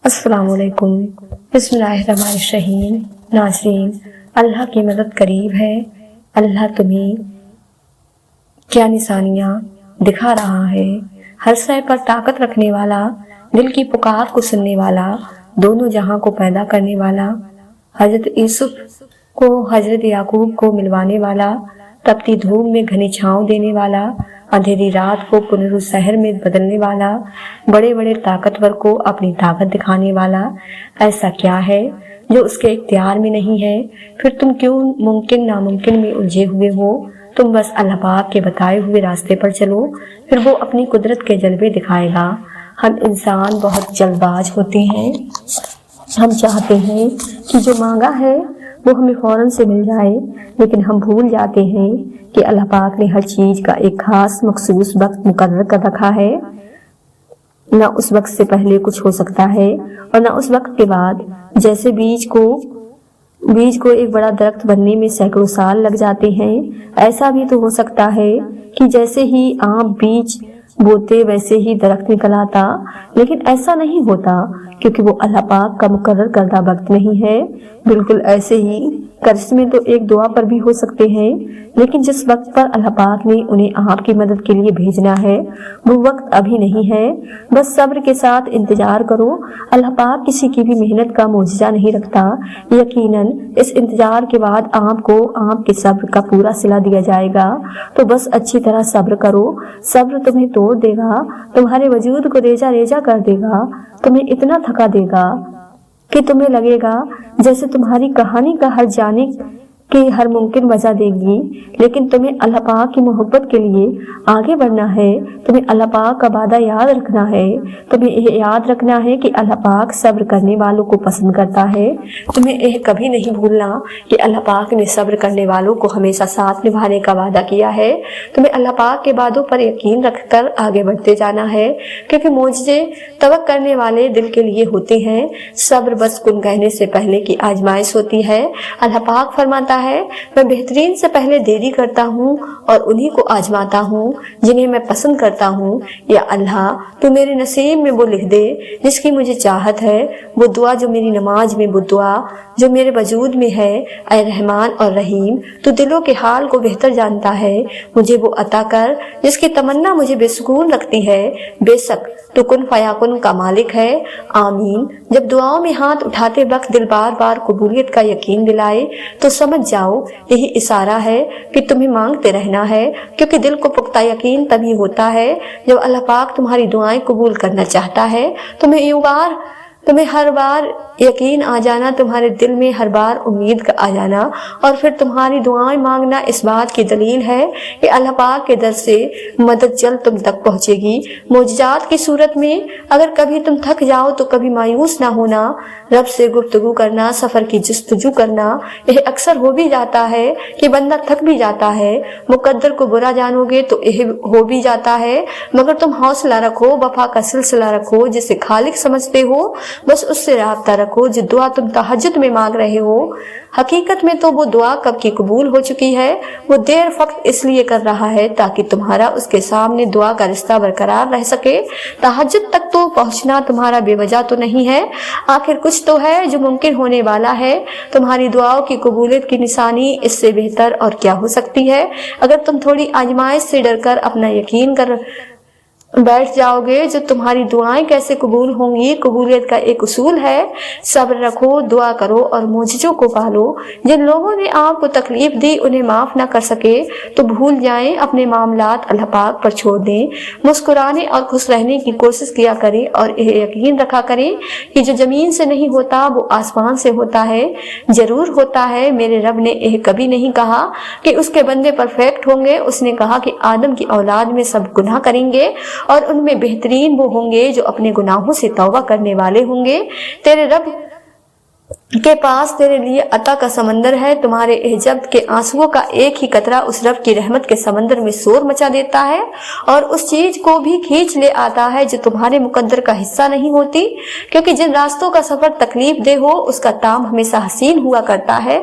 السلام علیکم۔ بسم اللہ الرحمن الرحیم۔ ناظرین، اللہ کی مدد قریب ہے۔ اللہ تمہیں کیا نشانیاں دکھا رہا ہے۔ ہر شے پر طاقت رکھنے والا، دل کی پکار کو سننے والا، دونوں جہاں کو پیدا کرنے والا، حضرت یوسف کو حضرت یعقوب کو ملوانے والا، تپتی دھوپ میں گھنی چھاؤں دینے والا، اندھیری رات کو پنر سحر میں بدلنے والا، بڑے بڑے طاقتور کو اپنی طاقت دکھانے والا، ایسا کیا ہے جو اس کے اختیار میں نہیں ہے؟ پھر تم کیوں ممکن ناممکن میں الجھے ہوئے ہو؟ تم بس اللہ پاک کے بتائے ہوئے راستے پر چلو، پھر وہ اپنی قدرت کے جلوے دکھائے گا۔ ہم انسان بہت جلد باز ہوتے ہیں۔ ہم چاہتے ہیں کہ جو مانگا ہے وہ ہمیں فوراً سے مل جائے، لیکن ہم بھول جاتے ہیں کہ اللہ پاک نے ہر چیز کا ایک خاص مخصوص وقت مقرر کر رکھا ہے۔ نہ اس وقت سے پہلے کچھ ہو سکتا ہے اور نہ اس وقت کے بعد۔ جیسے بیج کو ایک بڑا درخت بننے میں سینکڑوں سال لگ جاتے ہیں، ایسا بھی تو ہو سکتا ہے کہ جیسے ہی آپ بیج بوتے ویسے ہی درخت نکل آتا، لیکن ایسا نہیں ہوتا کیونکہ وہ اللہ پاک کا مقرر کردہ وقت نہیں ہے۔ بالکل ایسے ہی کرشمے تو ایک دعا پر بھی ہو سکتے ہیں، لیکن جس وقت پر اللہ پاک نے انہیں آپ کی مدد کے لیے بھیجنا ہے وہ وقت ابھی نہیں ہے۔ بس صبر کے ساتھ انتظار کرو۔ اللہ پاک کسی کی بھی محنت کا معجزہ نہیں رکھتا۔ یقیناً اس انتظار کے بعد آپ کو آپ کے صبر کا پورا صلہ دیا جائے گا، تو بس اچھی طرح صبر کرو۔ صبر تمہیں توڑ دے گا، تمہارے وجود کو ریزہ ریزہ کر دے گا، تمہیں اتنا تھکا دے گا کہ تمہیں لگے گا جیسے تمہاری کہانی کا ہر جانب کی ہر ممکن وجہ دے گی، لیکن تمہیں اللہ پاک کی محبت کے لیے آگے بڑھنا ہے۔ تمہیں اللہ پاک کا وعدہ یاد رکھنا ہے۔ تمہیں یہ یاد رکھنا ہے کہ اللہ پاک صبر کرنے والوں کو پسند کرتا ہے۔ تمہیں یہ کبھی نہیں بھولنا کہ اللہ پاک نے صبر کرنے والوں کو ہمیشہ ساتھ نبھانے کا وعدہ کیا ہے۔ تمہیں اللہ پاک کے وعدوں پر یقین رکھ کر آگے بڑھتے جانا ہے، کیونکہ معجزے توقع کرنے والے دل کے لیے ہوتے ہیں۔ صبر بس کن کہنے سے پہلے کی آزمائش ہوتی ہے۔ اللہ پاک فرماتا ہے، میں بہترین سے پہلے دیری کرتا ہوں اور انہی کو آزماتا ہوں جنہیں میں پسند کرتا ہوں۔ یا اللہ، تو میرے نصیب میں وہ لکھ دے جس کی مجھے چاہت ہے، وہ دعا جو میری نماز میں، وہ دعا جو میرے وجود میں ہے۔ اے رحمان اور رحیم، تو دلوں کے حال کو بہتر جانتا ہے، مجھے وہ عطا کر جس کی تمنا مجھے بے سکون رکھتی ہے۔ بے شک تو کن فیکن کا مالک ہے۔ آمین۔ جب دعاؤں میں ہاتھ اٹھاتے وقت دل بار بار قبولیت کا یقین دلائے تو سمجھ جاؤ یہی اشارہ ہے کہ تمہیں مانگتے رہنا ہے، کیونکہ دل کو پختہ یقین تبھی ہوتا ہے جب اللہ پاک تمہاری دعائیں قبول کرنا چاہتا ہے۔ تمہیں ہر بار یقین آ جانا، تمہارے دل میں ہر بار امید کا آ جانا، اور پھر تمہاری دعائیں مانگنا اس بات کی دلیل ہے کہ اللہ پاک کے در سے مدد جلد تم تک پہنچے گی۔ معجزات کی صورت میں اگر کبھی تم تھک جاؤ تو کبھی مایوس نہ ہونا۔ رب سے گفتگو کرنا، سفر کی جستجو کرنا، یہ اکثر ہو بھی جاتا ہے کہ بندہ تھک بھی جاتا ہے۔ مقدر کو برا جانو گے تو یہ ہو بھی جاتا ہے، مگر تم حوصلہ رکھو، وفا کا سلسلہ رکھو، جسے خالق سمجھتے ہو بس اس سے رابطہ رکھو۔ جو دعا تم تہجد میں مانگ رہے ہو، حقیقت میں تو وہ دعا کب کی قبول ہو چکی ہے۔ وہ دیر فقط اس لیے کر رہا ہے تاکہ تمہارا اس کے سامنے دعا کا رشتہ برقرار رہ سکے۔ تہجد تک تو پہنچنا تمہارا بے وجہ تو نہیں ہے، آخر کچھ تو ہے جو ممکن ہونے والا ہے۔ تمہاری دعاؤں کی قبولیت کی نشانی اس سے بہتر اور کیا ہو سکتی ہے؟ اگر تم تھوڑی آزمائش سے ڈر کر اپنا یقین کر بیٹھ جاؤ گے جو تمہاری دعائیں کیسے قبول ہوں گی۔ قبولیت کا ایک اصول ہے، صبر رکھو، دعا کرو اور معجزوں کو پالو۔ جن لوگوں نے آپ کو تکلیف دی انہیں معاف نہ کر سکے تو بھول جائیں، اپنے معاملات اللہ پاک پر چھوڑ دیں، مسکرانے اور خوش رہنے کی کوشش کیا کریں اور یہ یقین رکھا کریں کہ جو زمین سے نہیں ہوتا وہ آسمان سے ہوتا ہے، ضرور ہوتا ہے۔ میرے رب نے یہ کبھی نہیں کہا کہ اس کے بندے پرفیکٹ ہوں گے، اس نے کہا کہ آدم کی اولاد میں سب گناہ کریں گے اور ان میں بہترین وہ ہوں گے جو اپنے گناہوں سے توبہ کرنے والے ہوں گے۔ تیرے رب के पास तेरे लिए अता का समंदर है। तुम्हारे एहजब के आंसुओं का एक ही कतरा उस रब की रहमत के समंदर में शोर मचा देता है और उस चीज को भी खींच ले आता है जो तुम्हारे मुकद्दर का हिस्सा नहीं होती, क्योंकि जिन रास्तों का सफर तकलीफ दे हो उसका ताम हमेशा हसीन हुआ करता है।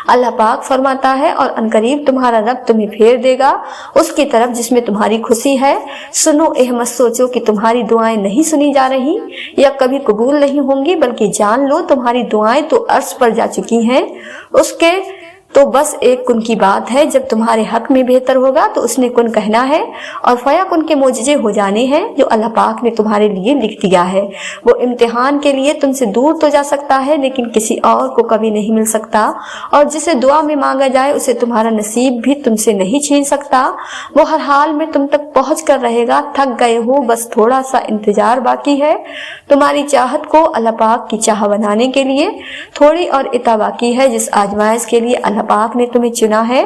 अल्लाह पाक फरमाता है, और अनकरीब तुम्हारा रब तुम्हें फेर देगा उसकी तरफ जिसमें तुम्हारी खुशी है। सुनो, एह मत सोचो कि तुम्हारी दुआएं नहीं सुनी जा रही या कभी कबूल नहीं होंगी, बल्कि जान लो तुम्हारी दुआएं तो अर्श पर जा चुकी हैं। उसके तो बस एक कुन की बात है, जब तुम्हारे हक में बेहतर होगा तो उसने कुन कहना है और फया कुन के मोजजे हो जाने हैं जो अल्लाह पाक ने तुम्हारे लिए लिख दिया है। वो इम्तिहान के लिए तुमसे दूर तो जा सकता है लेकिन किसी और को कभी नहीं मिल सकता, और जिसे दुआ में मांगा जाए उसे तुम्हारा नसीब भी तुमसे नहीं छीन सकता। वो हर हाल में तुम तक पहुंच कर रहेगा। थक गए हो, बस थोड़ा सा इंतजार बाकी है। तुम्हारी चाहत को अल्लाह पाक की चाह बनाने के लिए थोड़ी और इता बाकी है। जिस आजमाइश के लिए अल्लाह पाक ने तुम्हें चुना है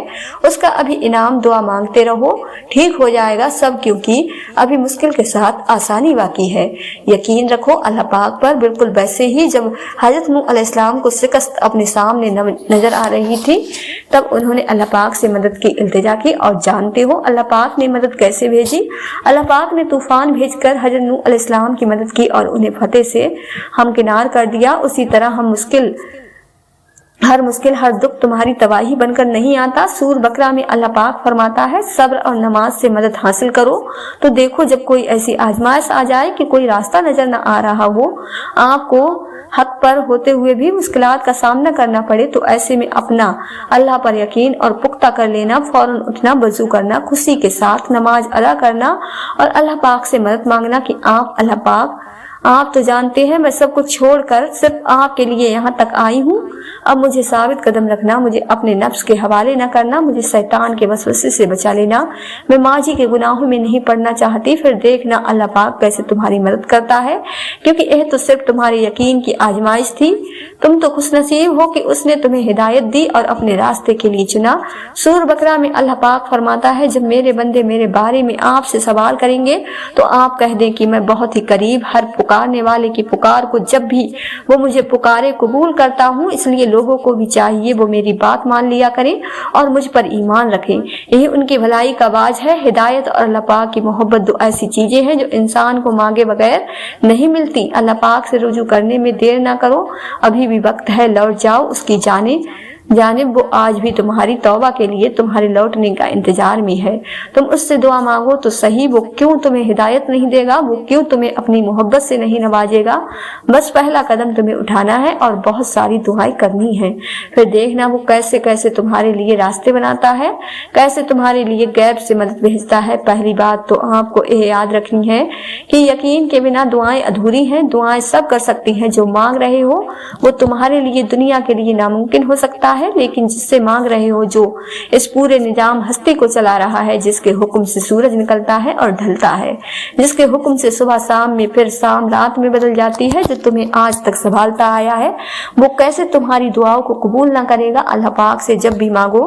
उसका अभी इनाम दुआ मांगते रहो, ठीक हो जाएगा सब, क्योंकि अभी मुश्किल के साथ आसानी बाकी है। यकीन रखो अल्लाह पाक पर, बिल्कुल वैसे ही जब हजरत नूह अलैहिस्सलाम को शिकस्त अपने सामने नजर आ रही थी तब उन्होंने अल्लाह पाक से मदद की इल्तिजा की। और जानते हो अल्लाह पाक ने मदद कैसे भेजी? अल्लाह पाक ने तूफान भेजकर हजरत नूह अलैहिस्सलाम की मदद की और उन्हें फतेह से हमकिनार कर दिया। उसी तरह हर मुश्किल हर दुख तुम्हारी तबाही बनकर नहीं आता। सूर बकरा में अल्लाह पाक फरमाता है, सब्र और नमाज से मदद हासिल करो। तो देखो जब कोई ऐसी आजमाइश आ जाए कि कोई रास्ता नजर न आ रहा हो, आपको हक पर होते हुए भी मुश्किलात का सामना करना पड़े, तो ऐसे में अपना अल्लाह पर यकीन और पुख्ता कर लेना, फौरन उठना, वजू करना, खुशी के साथ नमाज अदा करना और अल्लाह पाक से मदद मांगना कि अल्लाह पाक आप तो जानते हैं मैं सब कुछ छोड़कर सिर्फ आपके लिए यहाँ तक आई हूँ। अब मुझे साबित कदम रखना, मुझे अपने नफ्स के हवाले न करना, मुझे शैतान के वसवसे से बचा लेना। मैं माजी के गुनाहों में नहीं पड़ना चाहती। फिर देखना अल्लाह पाक कैसे तुम्हारी मदद करता है, क्योंकि यह तो सिर्फ तुम्हारे यकीन की आजमाइश थी। तुम तो खुशनसीब हो कि उसने तुम्हें हिदायत दी और अपने रास्ते के लिए चुना। सूर बकरा में अल्लाह पाक फरमाता है, जब मेरे बंदे मेरे बारे में आपसे सवाल करेंगे तो आप कह दें कि मैं बहुत ही करीब हर पुकारने वाले की पुकार को जब भी वो मुझे पुकारे कबूल करता हूँ। इसलिए लोगों को भी चाहिए वो मेरी बात मान लिया करें और मुझ पर ईमान रखें। यही उनकी भलाई का बाज है। हिदायत और अल्लाह पाक की मोहब्बत दो ऐसी चीजें हैं जो इंसान को मांगे बगैर नहीं मिलती। अल्लाह पाक से रुजू करने में देर ना करो, अभी भी वक्त है, लौट जाओ उसकी जानिब। वो आज भी तुम्हारी तौबा के लिए तुम्हारे लौटने का इंतजार में है। तुम उससे दुआ मांगो तो सही, वो क्यों तुम्हें हिदायत नहीं देगा? वो क्यों तुम्हें अपनी मोहब्बत से नहीं नवाजेगा? बस पहला कदम तुम्हें उठाना है और बहुत सारी दुआएं करनी है। फिर देखना वो कैसे कैसे तुम्हारे लिए रास्ते बनाता है, कैसे तुम्हारे लिए गैब से मदद भेजता है। पहली बात तो आपको यह याद रखनी है कि यकीन के बिना दुआएं अधूरी हैं। दुआएं सब कर सकती हैं, जो मांग रहे हो वो तुम्हारे लिए दुनिया के लिए नामुमकिन हो सकता है, लेकिन जिससे मांग रहे हो जो इस पूरे निजाम हस्ती को चला रहा है, जिसके हुक्म से सूरज निकलता है और ढलता है, जिसके हुक्म से सुबह शाम में फिर शाम रात में बदल जाती है, जो तुम्हें आज तक संभालता आया है, वो कैसे तुम्हारी दुआओं को कबूल ना करेगा? अल्लाह पाक से जब भी मांगो,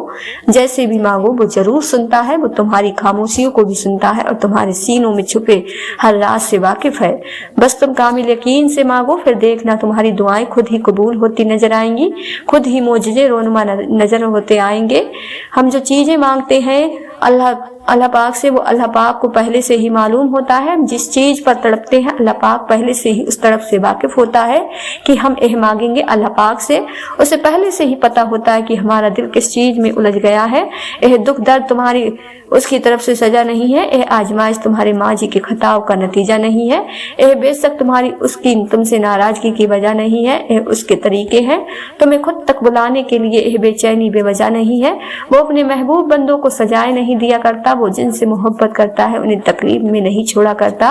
जैसे भी मांगो, वो जरूर सुनता है। वो तुम्हारी खामोशियों को भी सुनता है और तुम्हारे सीनों में छुपे हर राज से वाकिफ है। बस तुम कामिल यकीन से मांगो, फिर देखना तुम्हारी दुआएं खुद ही कबूल होती नजर आएंगी, खुद ही मोजज़े रोनुमा नजर होते आएंगे। हम जो चीजें मांगते हैं अल्लाह पाक से, वो अल्लाह पाक को पहले से ही मालूम होता है। जिस चीज पर तड़पते हैं अल्लाह पाक पहले से ही उस तरफ से वाकिफ होता है कि हम यह मांगेंगे अल्लाह पाक से। उसे पहले से ही पता होता है कि हमारा दिल किस चीज में उलझ गया है। यह दुख दर्द तुम्हारी उसकी तरफ से सजा नहीं है, यह आजमाइश तुम्हारे माजी के खताव का नतीजा नहीं है, यह बेशक तुम्हारी उसकी तुमसे नाराजगी की वजह नहीं है, यह उसके तरीके हैं तुम्हें खुद तक बुलाने के लिए। यह बेचैनी बेवजह नहीं है। वो अपने महबूब बंदों को सजाएं नहीं दिया करता। वो जिनसे मोहब्बत करता है उन्हें तकलीफ में नहीं छोड़ा करता।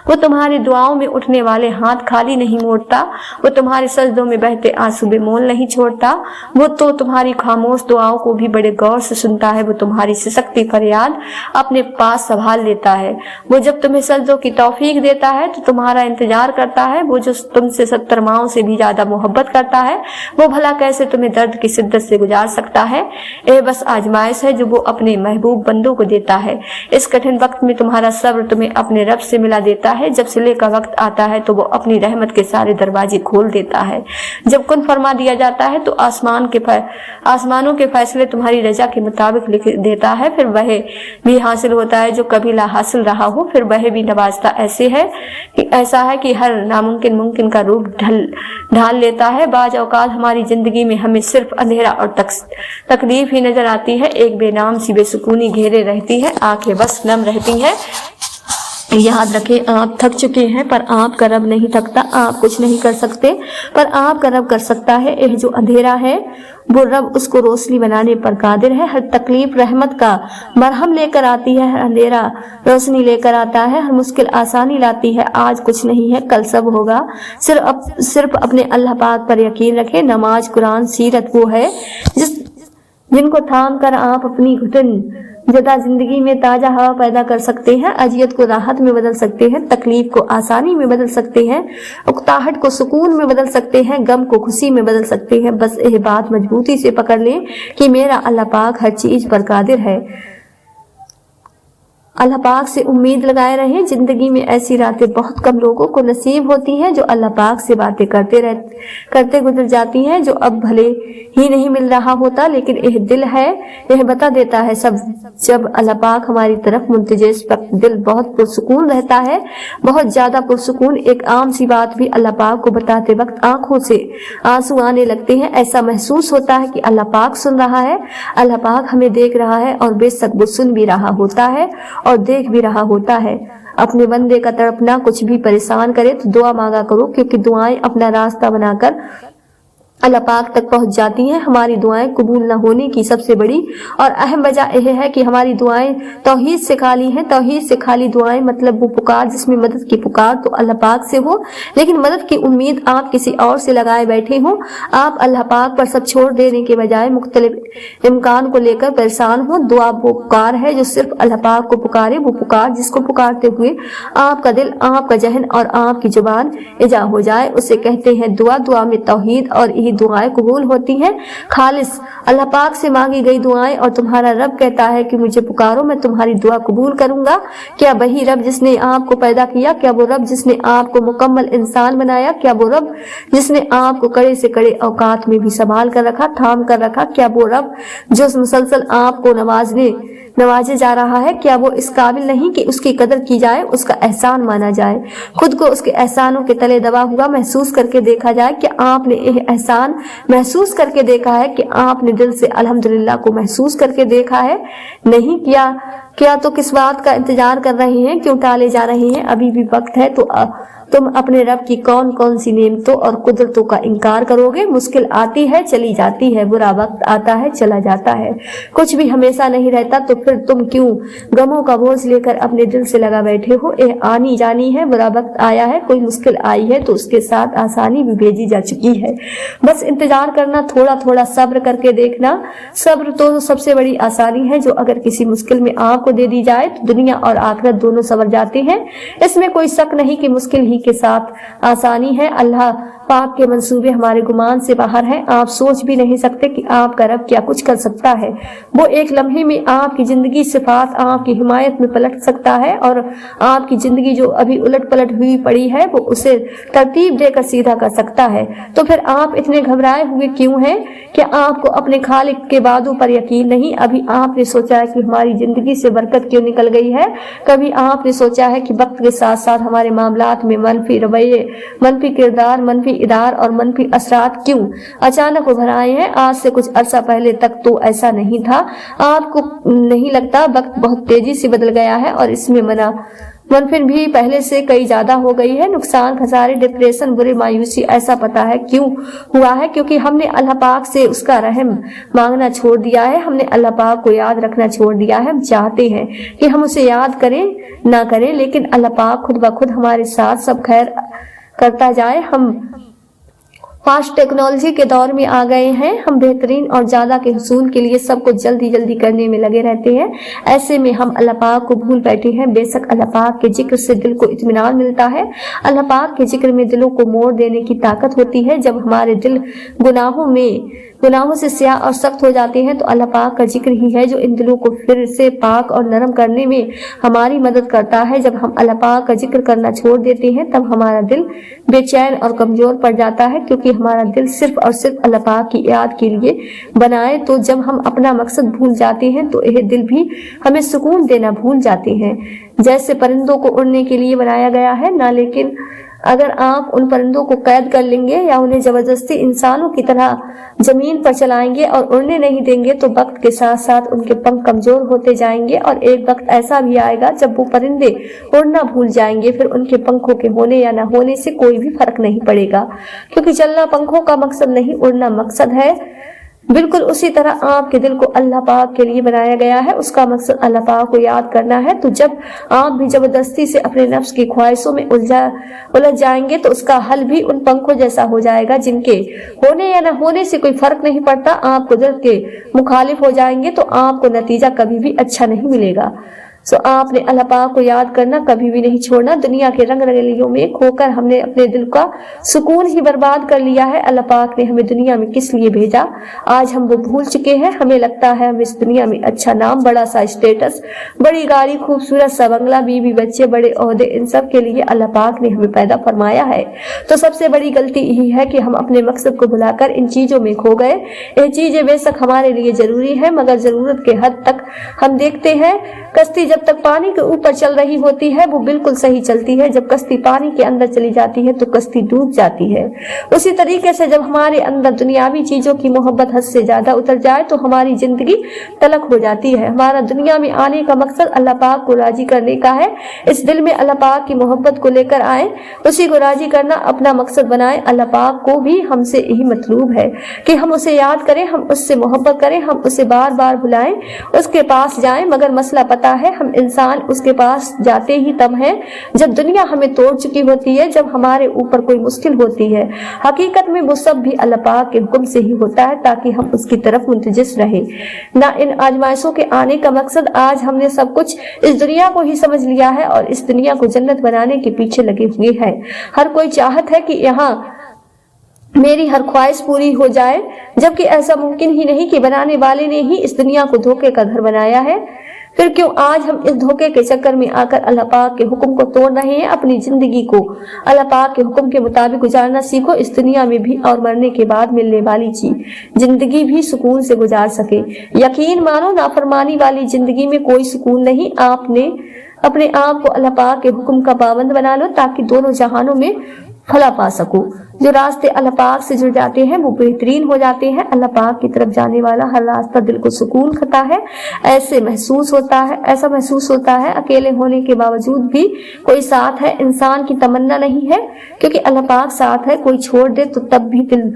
वो तुम्हारी दुआओं में उठने वाले हाथ खाली नहीं मोड़ता। वो तुम्हारे सजदों में बहते आंसू बेमोल नहीं छोड़ता। वो तो तुम्हारी खामोश दुआओं को भी बड़े गौर से सुनता है। वो तुम्हारी सिसकती फरियाद अपने पास संभाल लेता है। वो जब तुम्हें सजदों की तौफीक देता है तो तुम्हारा इंतजार करता है। वो जो तुमसे 70 माओं से भी ज्यादा मोहब्बत करता है, वो भला कैसे तुम्हें दर्द की शिद्दत से गुजार सकता है? यह बस आजमाइश है जो वो अपने महबूब बंदों को देता देता है। इस कठिन वक्त में तुम्हारा सब्र तुम्हें अपने रब से मिला देता है। जब सिले का वक्त आता है तो वो अपनी रहमत के सारे दरवाजे खोल देता है। जब कुन फरमा दिया जाता है तो आसमानों के फैसले तुम्हारी रजा के मुताबिक लिख देता है। फिर वह भी हासिल होता है जो कभी ला हासिल रहा हो। फिर वह भी नवाजता ऐसा है कि हर नामुमकिन मुमकिन का रूप ढाल लेता है। बाज औकात हमारी जिंदगी में हमें सिर्फ अंधेरा और तकलीफ ही नजर आती है। एक बेनाम सी बेसुकूनी घेरे रहती है, आंखें बस नम रहती हैं। याद रखें, आप थक चुके हैं पर आपका रब नहीं थकता। आप कुछ नहीं कर सकते पर आपका रब कर सकता है। यह जो अंधेरा है वो रब उसको रोशनी बनाने पर कादिर है। हर तकलीफ रहमत का मरहम लेकर आती है, हर अंधेरा रोशनी लेकर आता है, हर मुश्किल आसानी लाती है। आज कुछ नहीं है कल सब होगा। सिर्फ अपने अल्लाह पाक पर यकीन रखें। नमाज, कुरान, सीरत वो है जिनको थाम कर आप अपनी घुटन जदा जिंदगी में ताजा हवा पैदा कर सकते हैं। अजियत को राहत में बदल सकते हैं, तकलीफ को आसानी में बदल सकते हैं, उकताहट को सुकून में बदल सकते हैं, गम को खुशी में बदल सकते हैं। बस यह बात मजबूती से पकड़ लें कि मेरा अल्लाह पाक हर चीज पर कादिर है। अल्लाह पाक से उम्मीद लगाए रहें। जिंदगी में ऐसी रातें बहुत कम लोगों को नसीब होती हैं जो अल्लाह पाक से बातें करते गुजर जाती हैं, जो अब भले ही नहीं मिल रहा होता, लेकिन यह दिल है, यह बता देता है सब। जब अल्लाह पाक हमारी तरफ मुंतजिज वक्त दिल बहुत पुरसुकून रहता है, बहुत ज्यादा पुरसुकून। एक आम सी बात भी अल्लाह पाक को बताते वक्त आंखों से आंसू आने लगते हैं। ऐसा महसूस होता है कि अल्लाह पाक सुन रहा है, अल्लाह पाक हमें देख रहा है और बेशक वो सुन भी रहा होता है और देख भी रहा होता है। अपने बंदे का तड़पना कुछ भी परेशान करे तो दुआ मांगा करो, क्योंकि दुआएं अपना रास्ता बनाकर अल्लाह पाक तक पहुंच जाती हैं। हमारी दुआएं कबूल न होने की सबसे बड़ी और अहम वजह यह है कि हमारी दुआएं तौहीद से खाली हैं। तौहीद से खाली दुआएं मतलब वो पुकार जिसमें मदद की पुकार तो अल्लाह पाक से हो, लेकिन मदद की उम्मीद आप किसी और से लगाए बैठे हो। आप अल्लाह पाक पर सब छोड़ देने के बजाय मुख्तलिफ इम्कान को लेकर परेशान हो। दुआ वो पुकार है जो सिर्फ अल्लाह पाक को पुकारे, वो पुकार जिसको पुकारते हुए आपका दिल, आपका जहन और आपकी जुबान इजा हो जाए, उसे कहते हैं दुआ। दुआ में तौहीद और दुआएं कबूल होती हैं। खालिस अल्लाह पाक से मांगी गई दुआएं और तुम्हारा रब कहता है कि मुझे पुकारो, मैं तुम्हारी दुआ कबूल करूंगा। क्या वही रब जिसने आपको पैदा किया, क्या वो रब जिसने आपको मुकम्मल इंसान बनाया, क्या वो रब जिसने आपको कड़े से कड़े औकात में भी संभाल कर रखा, थाम कर रखा, क्या वो रब जो मुसलसल आपको नवाजे जा रहा है, क्या वो इस काबिल नहीं कि उसकी कदर की जाए, उसका एहसान माना जाए, खुद को उसके एहसानों के तले दबा हुआ महसूस करके देखा जाए। कि आपने यह एहसान महसूस करके देखा है, कि आपने दिल से अल्हम्दुलिल्लाह को महसूस करके देखा है? नहीं क्या तो किस बात का इंतजार कर रहे हैं, क्यों टाले जा रहे हैं? अभी भी वक्त है तो तुम अपने रब की कौन कौन सी नेमतों और कुदरतों का इनकार करोगे? मुश्किल आती है चली जाती है, बुरा वक्त आता है चला जाता है, कुछ भी हमेशा नहीं रहता, तो फिर तुम क्यों गमों का बोझ लेकर अपने दिल से लगा बैठे हो? यह आनी जानी है, बुरा वक्त आया है, कोई मुश्किल आई है तो उसके साथ आसानी भी भेजी जा चुकी है। बस इंतजार करना, थोड़ा थोड़ा सब्र करके देखना। सब्र तो सबसे बड़ी आसानी है जो अगर किसी मुश्किल में आपको दे दी जाए तो दुनिया और आखिरत दोनों संवर जाते हैं। इसमें कोई शक नहीं कि मुश्किल ही के साथ आसानी है। अल्लाह पाक के मंसूबे हमारे गुमान से बाहर हैं। आप सोच भी नहीं सकते कि आपका रब क्या कुछ कर सकता है। वो एक लम्हे में आपकी जिंदगी सिफात आपकी हिमायत में पलट सकता है और आपकी जिंदगी जो अभी उलट पलट हुई पड़ी है वो उसे तरतीब देकर सीधा कर सकता है। तो फिर आप इतने घबराए हुए क्यों हैं? क्या आपको अपने खालिक के वादों पर यकीन नहीं? अभी आपने सोचा है कि हमारी जिंदगी से बरकत क्यों निकल गई है? कभी आपने सोचा है कि वक्त के साथ साथ हमारे मामलात में मनफी रवैये, मनफी किरदार, मनफी इदार और मनफी असरात क्यों अचानक उभर आए हैं? आज से कुछ अरसा पहले तक तो ऐसा नहीं था। आपको नहीं लगता वक्त बहुत तेजी से बदल गया है और इसमें मनफिर भी पहले से कई ज्यादा हो गई है। नुकसान, खसारे, डिप्रेशन, बुरी मायूसी, ऐसा पता है क्यों हुआ है? क्योंकि हमने अल्लाह पाक से उसका रहम मांगना छोड़ दिया है, हमने अल्लाह पाक को याद रखना छोड़ दिया है। हम चाहते हैं कि हम उसे याद करें ना करें, लेकिन अल्लाह पाक खुद ब खुद हमारे साथ सब खैर करता जाए। हम फास्ट टेक्नोलॉजी के दौर में आ गए हैं। हम बेहतरीन और ज्यादा के हुसूल के लिए सब कुछ जल्दी जल्दी करने में लगे रहते हैं। ऐसे में हम अल्लाह पाक को भूल बैठे हैं। बेशक अल्लाह पाक के जिक्र से दिल को इत्मीनान मिलता है। अल्लाह पाक के जिक्र में दिलों को मोड़ देने की ताकत होती है। जब हमारे दिल गुनाहों में गुनाहों से स्याह और सख्त हो जाते हैं, तो अल्लाह पाक का जिक्र ही है जो इन दिलों को फिर से पाक और नरम करने में हमारी मदद करता है। जब हम अल्लाह पाक का जिक्र करना छोड़ देते हैं तब हमारा दिल बेचैन और कमजोर पड़ जाता है, क्योंकि हमारा दिल सिर्फ और सिर्फ अल्लाह पाक की याद के लिए बनाए। तो जब हम अपना मकसद भूल जाते हैं तो यह दिल भी हमें सुकून देना भूल जाते हैं। जैसे परिंदों को उड़ने के लिए बनाया गया है ना, लेकिन अगर आप उन परिंदों को कैद कर लेंगे या उन्हें जबरदस्ती इंसानों की तरह जमीन पर चलाएंगे और उड़ने नहीं देंगे तो वक्त के साथ साथ उनके पंख कमजोर होते जाएंगे और एक वक्त ऐसा भी आएगा जब वो परिंदे उड़ना भूल जाएंगे। फिर उनके पंखों के होने या न होने से कोई भी फर्क नहीं पड़ेगा, क्योंकि चलना पंखों का मकसद नहीं, उड़ना मकसद है। बिल्कुल उसी तरह आपके दिल को अल्लाह पाक के लिए बनाया गया है, उसका मकसद अल्लाह पाक को याद करना है। तो जब आप भी जबरदस्ती से अपने नफ्स की ख्वाहिशों में उलझ जाएंगे तो उसका हल भी उन पंखों जैसा हो जाएगा जिनके होने या न होने से कोई फर्क नहीं पड़ता। आप कुदरत के मुखालिफ हो जाएंगे तो आपको नतीजा कभी भी अच्छा नहीं मिलेगा। सो आपने अल्लाह पाक को याद करना कभी भी नहीं छोड़ना। दुनिया के रंग रंगलियों में खोकर हमने अपने दिल का सुकून ही बर्बाद कर लिया है। अल्लाह पाक ने हमें दुनिया में किस लिए भेजा, आज हम वो भूल चुके हैं। हमें लगता है हम इस दुनिया में अच्छा नाम, बड़ा सा स्टेटस, बड़ी गाड़ी, खूबसूरत सा बंगला, बीवी बच्चे, बड़े ओहदे, इन सब के लिए अल्लाह पाक ने हमें पैदा फरमाया है। तो सबसे बड़ी गलती यही है कि हम अपने मकसद को भुलाकर इन चीजों में खो गए। ये चीजें बेशक हमारे लिए जरूरी है, मगर जरूरत के हद तक। हम देखते हैं कश्ती जब तक पानी के ऊपर चल रही होती है वो बिल्कुल सही चलती है, जब कश्ती पानी के अंदर चली जाती है तो कश्ती डूब जाती है। उसी तरीके से जब हमारे अंदर दुनियावी चीजों की मोहब्बत हद से ज्यादा उतर जाए तो हमारी जिंदगी तलख हो जाती है। हमारा दुनिया में आने का मकसद अल्लाह पाक को राजी करने का है। इस दिल में अल्लाह पाक की मोहब्बत को लेकर आए, उसी को राजी करना अपना मकसद बनाए। अल्लाह पाक को भी हमसे यही मतलूब है कि हम उसे याद करें, हम उससे मोहब्बत करें, हम उसे बार बार बुलाएं, उसके पास जाएं। मगर मसला पता है, हम इंसान उसके पास जाते ही तब हैं जब दुनिया हमें तोड़ चुकी होती है, जब हमारे ऊपर कोई मुश्किल होती है। हकीकत में वो सब भी अल्लाह पाक के हुक्म से ही होता है ताकि हम उसकी तरफ मुंतजिस रहे ना। इन आजमाइशों के आने का मकसद, आज हमने सब कुछ इस दुनिया को ही समझ लिया है और इस दुनिया को जन्नत बनाने के पीछे लगे हुए हैं। हर कोई चाहत है कि यहाँ मेरी हर ख्वाहिश पूरी हो जाए, जबकि ऐसा मुमकिन ही नहीं कि बनाने वाले ने ही इस दुनिया को धोखे का घर बनाया है। फिर क्यों आज हम इस धोखे के चक्कर में आकर अल्लाह पाक के हुक्म को तोड़ रहे हैं। अपनी जिंदगी को अल्लाह पाक के हुक्म के मुताबिक गुजारना सीखो, इस दुनिया में भी और मरने के बाद मिलने वाली जिंदगी भी सुकून से गुजार सके। यकीन मानो, नाफरमानी वाली जिंदगी में कोई सुकून नहीं। आपने अपने आप को अल्लाह पाक के हुक्म का पाबंद बना लो ताकि दोनों जहानों में फला पा सको। जो रास्ते अल्लाह पाक से जुड़ जाते हैं वो बेहतरीन हो जाते हैं। अल्लाह पाक की तरफ जाने वाला हर रास्ता दिल को सुकून खाता है। ऐसा महसूस होता है अकेले होने के बावजूद भी कोई साथ है। इंसान की तमन्ना नहीं है क्योंकि अल्लाह पाक साथ है। कोई छोड़ दे तो तब भी दिल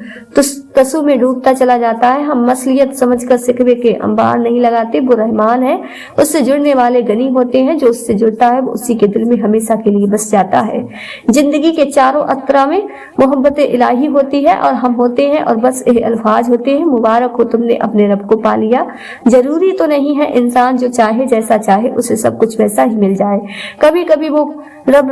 तसु में डूबता चला जाता है। हम मसलियत समझकर सिकवे के अंबार नहीं लगाते। वो रहमान है, उससे जुड़ने वाले गनी होते हैं। जो उससे जुड़ता है वो उसी के दिल में हमेशा के लिए बस जाता है। जिंदगी के चारों अतरा में मोहब्बत इलाही होती है और हम होते हैं और बस ये अल्फाज होते हैं, मुबारक हो तुमने अपने रब को पा लिया। जरूरी तो नहीं है इंसान जो चाहे जैसा चाहे उसे सब कुछ वैसा ही मिल जाए। कभी कभी वो रब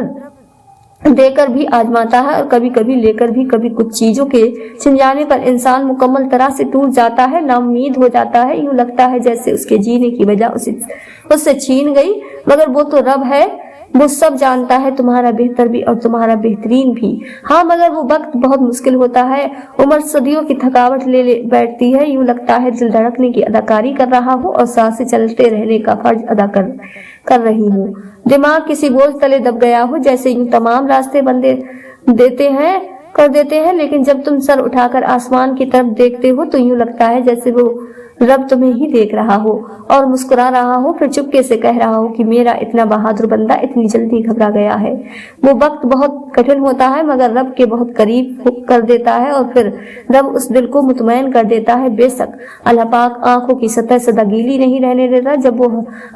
देकर भी आजमाता है और कभी कभी लेकर भी। कभी कुछ चीजों के छिन जाने पर इंसान मुकम्मल तरह से टूट जाता है, नाउम्मीद हो जाता है। यूं लगता है जैसे उसके जीने की वजह उससे छीन गई, मगर वो तो रब है, वो सब जानता है, तुम्हारा बेहतर भी और तुम्हारा बेहतरीन भी। हाँ, मगर वो वक्त बहुत मुश्किल होता है। उम्र सदियों की थकावट ले बैठती है। यूं लगता है दिल धड़कने की अदाकारी कर रहा हूँ और सांसें चलते रहने का फर्ज अदा कर रही हूँ। दिमाग किसी बोझ तले दब गया हो, जैसे यूं तमाम रास्ते बंद कर देते हैं। लेकिन जब तुम सर उठाकर आसमान की तरफ देखते हो तो यूं लगता है जैसे वो रब तुम्हें ही देख रहा हो और मुस्कुरा रहा हो, फिर चुपके से कह रहा हो कि मेरा इतना बहादुर बंदा इतनी जल्दी घबरा गया है। वो वक्त बहुत कठिन होता है मगर रब के बहुत करीब कर देता है और फिर रब उस दिल को मुतमईन कर देता है। बेशक अल्लाह पाक आंखों की सतह सदा गीली नहीं रहने देता। जब वो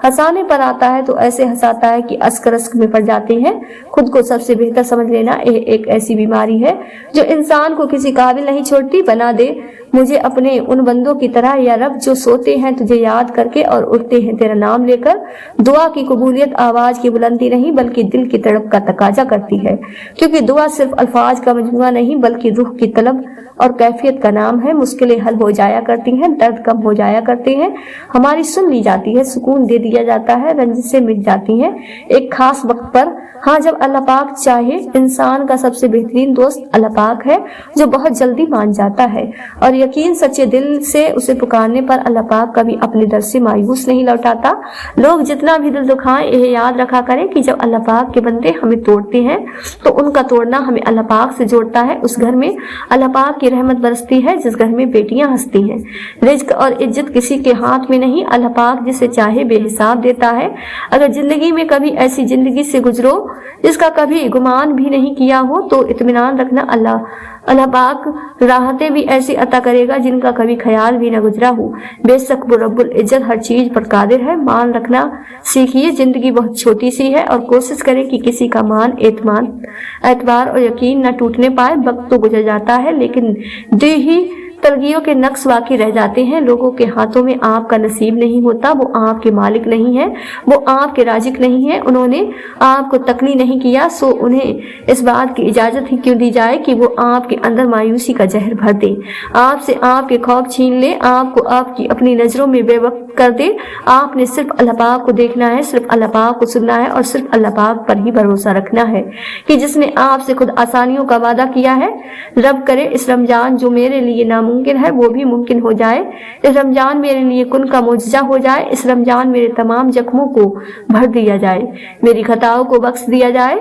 हंसाने पर आता है तो ऐसे हंसाता है कि अस्क में पड़ जाते हैं। खुद को सबसे बेहतर समझ लेना एक ऐसी बीमारी है जो इंसान को किसी काबिल नहीं छोड़ती, बना दे। मुझे अपने उन बंदों की तरह या रब जो सोते हैं तुझे याद करके और उठते हैं तेरा नाम लेकर। दुआ की कबूलियत आवाज की बुलंदी नहीं बल्कि दिल की तड़प का तकाजा करती है, क्योंकि दुआ सिर्फ अल्फाज का मजमुआ नहीं बल्कि रूह की तलब और कैफियत का नाम है। मुश्किलें हल हो जाया करती हैं, दर्द कम हो जाया करते हैं, हमारी सुन ली जाती है, सुकून दे दिया जाता है, रंजिशें मिट जाती हैं एक खास वक्त पर। हाँ, जब अल्लाह पाक चाहे। इंसान का सबसे बेहतरीन दोस्त अल्लाह पाक है जो बहुत जल्दी मान जाता है और यकीन सच्चे दिल से उसे पुकारने पर अल्लाह पाक कभी अपने दर से मायूस नहीं लौटाता। लोग जितना भी दिल दुखाएं, यह याद रखा करें कि जब अल्लाह पाक के बंदे हमें तोड़ते हैं तो उनका तोड़ना हमें अल्लाह पाक से जोड़ता है। उस घर में अल्लाह पाक की रहमत बरसती है जिस घर में बेटियां हंसती हैं। रिज्क और इज्जत किसी के हाथ में नहीं, अल्लाह पाक जिसे चाहे बेहिसाब देता है। अगर जिंदगी में कभी ऐसी जिंदगी से गुजरो जिसका कभी गुमान भी नहीं किया हो तो इत्मीनान रखना अल्लाह पाक राहतें भी ऐसी अता करेगा जिनका कभी ख्याल भी न गुजरा हो। बेशक वो रब्बुल इज्जत हर चीज पर कादिर है। मान रखना सीखिए, जिंदगी बहुत छोटी सी है और कोशिश करें कि किसी का मान एतबार और यकीन न टूटने पाए। वक्त तो गुजर जाता है लेकिन दे ही तरगियों के नक्श बाकी रह जाते हैं। लोगों के हाथों में आपका नसीब नहीं होता, वो आपके मालिक नहीं है, वो आपके राजिक नहीं है, उन्होंने आपको तकलीफ नहीं किया, सो उन्हें इस बात की इजाजत ही क्यों दी जाए कि वो आपके अंदर मायूसी का जहर भर दे, आपसे आपके खौफ छीन ले, आपको आपकी अपनी नजरों में बेवक्त कर दे। आपने सिर्फ अल्लाह पाक को देखना है, सिर्फ अल्लाह पाक को सुनना है और सिर्फ अल्लाह पाक पर ही भरोसा रखना है कि जिसने आपसे खुद आसानियों का वादा किया है। रब करे इस रमजान जो मेरे लिए नामुमकिन है वो भी मुमकिन हो जाए। इस रमजान मेरे लिए कुन का मुआजिजा हो जाए। इस रमजान मेरे तमाम जख्मों को भर दिया जाए, मेरी खताओं को बख्श दिया जाए।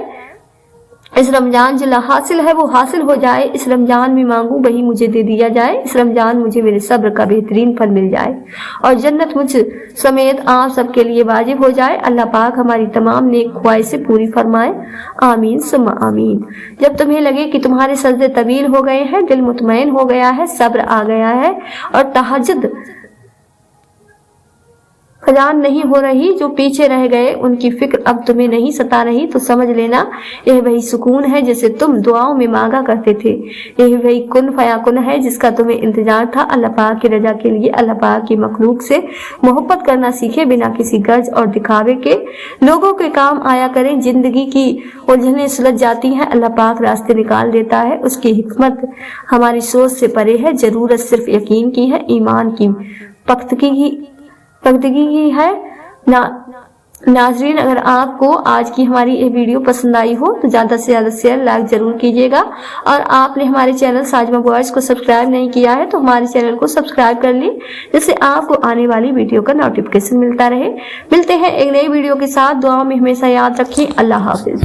इस रमजान जो हासिल है वो हासिल हो जाए। इस रमजान में मांगू वही मुझे दे दिया जाए। इस रमजान मुझे मेरे सब्र का बेहतरीन फल मिल जाए और जन्नत मुझ समेत आप सबके लिए वाजिब हो जाए। अल्लाह पाक हमारी तमाम नेक ख्वाहिशें पूरी फरमाए, आमीन सुम्मा आमीन। जब तुम्हें लगे कि तुम्हारे सजदे तवील हो गए हैं, दिल मुतमईन हो गया है, सब्र आ गया है और तहज्जुद खजान नहीं हो रही, जो पीछे रह गए उनकी फिक्र अब तुम्हें नहीं सता रही, तो समझ लेना यह वही सुकून है जिसे तुम दुआओं में मांगा करते थे। यह वही कुन फयाकुन है जिसका तुम्हें इंतजार था। अल्लाह पाक की रजा के लिए अल्लाह पाक की मखलूक से मोहब्बत करना सीखे, बिना किसी गर्ज और दिखावे के लोगों के काम आया करें। जिंदगी की उलझनें सुलझ जाती हैं, अल्लाह पाक रास्ते निकाल देता है। उसकी हिकमत हमारी सोच से परे है। जरूरत सिर्फ यकीन की है, ईमान की पख्तगी ही है। नाजरीन, अगर आपको आज की हमारी ये वीडियो पसंद आई हो तो ज्यादा से ज्यादा शेयर लाइक जरूर कीजिएगा और आपने हमारे चैनल साजमा वॉइस को सब्सक्राइब नहीं किया है तो हमारे चैनल को सब्सक्राइब कर ली, जिससे आपको आने वाली वीडियो का नोटिफिकेशन मिलता रहे। मिलते हैं एक नई वीडियो के साथ। दुआओं में हमेशा याद रखें। अल्लाह हाफिज।